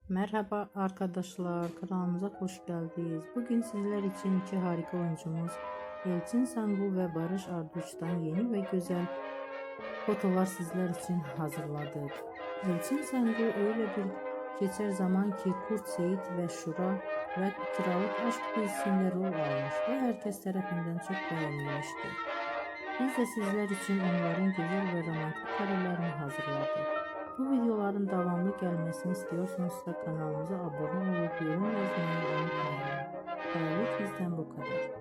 Merhaba arkadaşlar, kanalımıza hoş geldiniz. Bugün sizler için iki harika oyuncumuz Elçin Sangu ve Barış Arduç'tan yeni ve güzel fotolar sizler için hazırladık. Elçin Sangu öyle bir geçer zaman ki Kurt Seyit ve Şura ve Kiralık Aşk dizisinde rol almış ve herkes tarafından çok beğenilmişti. Biz de sizler için onların güzel ve romantik karelerini hazırladık. Bu videoların devamlı gelmesini istiyorsanızsa kanalımıza abone olup yorum yazmayı unutmayın. Böylelikle bizden bu kadar.